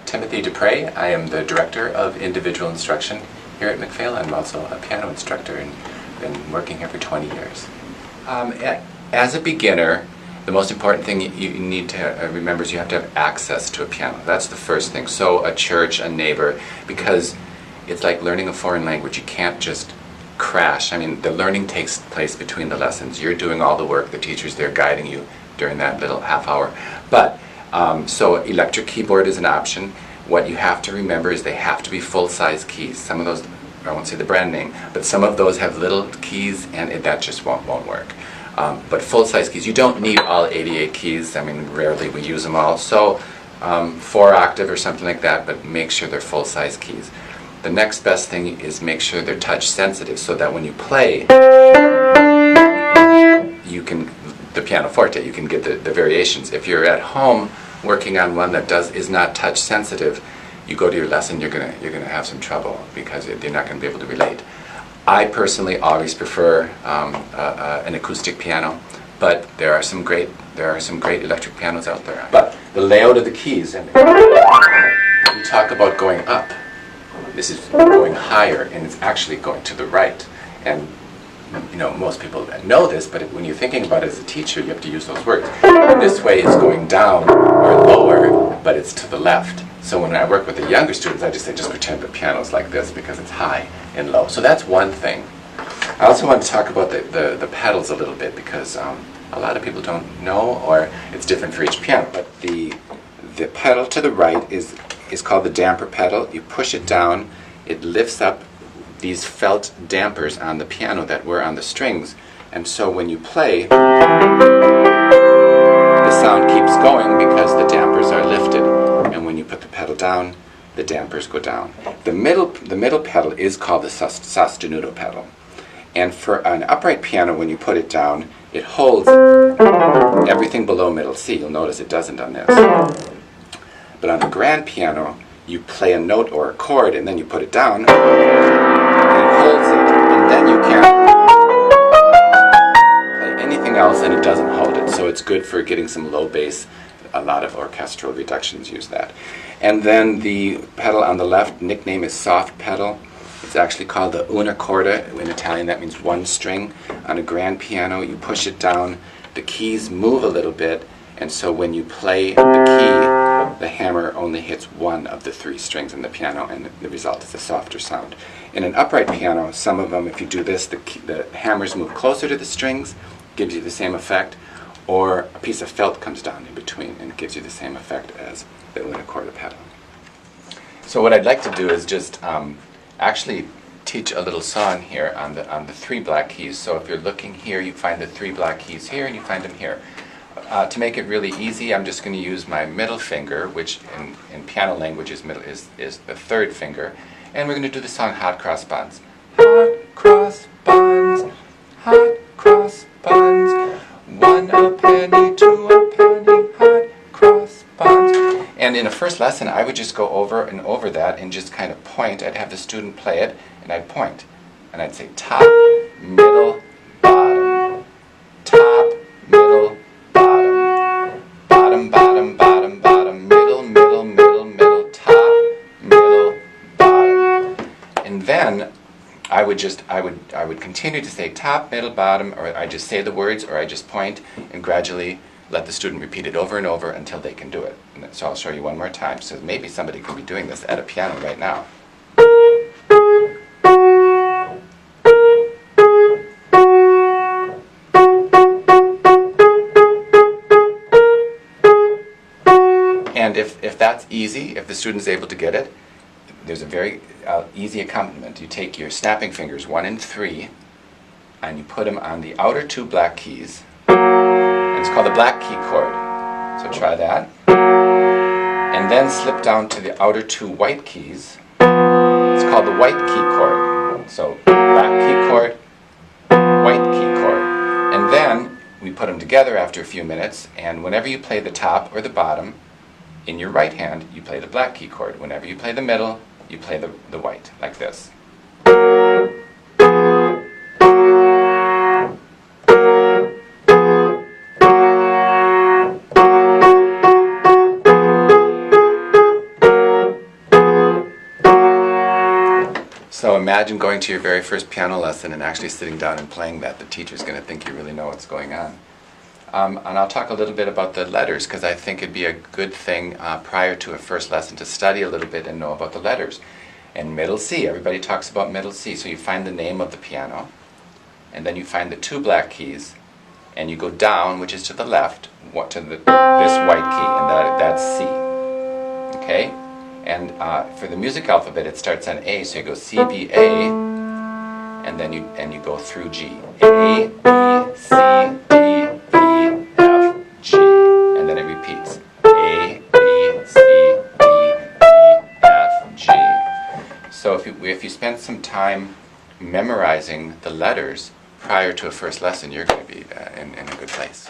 Timothy Dupre. I am the Director of Individual Instruction here at McPhail. I'm also a piano instructor and been working here for 20 years. As a beginner, the most important thing you need to remember is you have to have access to a piano. That's the first thing. So a church, a neighbor, because it's like learning a foreign language. You can't just crash. I mean, the learning takes place between the lessons. You're doing all the work. The teacher's there guiding you during that little half hour. But so electric keyboard is an option. What you have to remember is they have to be full-size keys. Some of those, I won't say the brand name, but some of those have little keys, and that just won't work. But full-size keys, you don't need all 88 keys. I mean, rarely we use them all. So 4-octave or something like that, but make sure they're full-size keys. The next best thing is make sure they're touch sensitive so that when you play, you can, the pianoforte, you can get the variations. If you're at home working on one that is not touch sensitive, you go to your lesson, you're gonna have some trouble because they're not going to be able to relate. I personally always prefer an acoustic piano, but there are some great electric pianos out there. But the layout of the keys, and when you talk about going up, this is going higher, and it's actually going to the right. And you know, most people know this, but when you're thinking about it as a teacher, you have to use those words. And this way is going down or lower, but it's to the left. So when I work with the younger students, I just say, just pretend the piano's like this because it's high and low. So that's one thing. I also want to talk about the pedals a little bit because a lot of people don't know, or it's different for each piano. But the pedal to the right is called the damper pedal. You push it down, it lifts up these felt dampers on the piano that were on the strings, and so when you play, the sound keeps going because the dampers are lifted, and when you put the pedal down, the dampers go down. The middle pedal is called the sostenuto pedal, and for an upright piano, when you put it down, it holds everything below middle C. You'll notice it doesn't on this. But on the grand piano, you play a note or a chord, and then you put it down, and it holds it, and then you can't play anything else, and it doesn't hold it. So it's good for getting some low bass. A lot of orchestral reductions use that. And then the pedal on the left, nickname is soft pedal. It's actually called the una corda. In Italian, that means one string. On a grand piano, you push it down, the keys move a little bit, and so when you play the key, the hammer only hits one of the 3 strings in the piano, and the result is a softer sound. In an upright piano, some of them, if you do this, the hammers move closer to the strings, gives you the same effect, or a piece of felt comes down in between and gives you the same effect as the una corda pedal. So what I'd like to do is just actually teach a little song here on the 3 black keys. So if you're looking here, you find the 3 black keys here, and you find them here. To make it really easy, I'm just going to use my middle finger, which in piano language is the 3rd finger, and we're going to do the song Hot Cross Buns. Hot cross buns, hot cross buns, 1 a penny, 2 a penny, hot cross buns. And in a first lesson, I would just go over and over that and just kind of point. I'd have the student play it, and I'd point. And I'd say top, middle, bottom, top, middle, bottom, bottom, bottom, bottom, middle, middle, middle, middle, top, middle, bottom. And then I would continue to say top, middle, bottom, or I just say the words, or I just point, and gradually let the student repeat it over and over until they can do it. And so I'll show you one more time. So maybe somebody could be doing this at a piano right now. And if that's easy, if the student's able to get it, there's a very easy accompaniment. You take your snapping fingers, 1 and 3, and you put them on the outer 2 black keys. And it's called the black key chord. So try that. And then slip down to the outer 2 white keys. It's called the white key chord. So black key chord, white key chord. And then we put them together after a few minutes, and whenever you play the top or the bottom, in your right hand, you play the black key chord. Whenever you play the middle, you play the white, like this. So imagine going to your very first piano lesson and actually sitting down and playing that. The teacher's going to think you really know what's going on. And I'll talk a little bit about the letters, because I think it'd be a good thing prior to a first lesson to study a little bit and know about the letters. And middle C, everybody talks about middle C. So you find the name of the piano, and then you find the two black keys, and you go down, which is to the left, to this white key, and that's C. Okay? And for the music alphabet, it starts on A, so you go C, B, A, and then you go through G. A, B, C, D, E, F, G, and then it repeats. A, B, C, D, E, F, G. So if you spend some time memorizing the letters prior to a first lesson, you're going to be in a good place.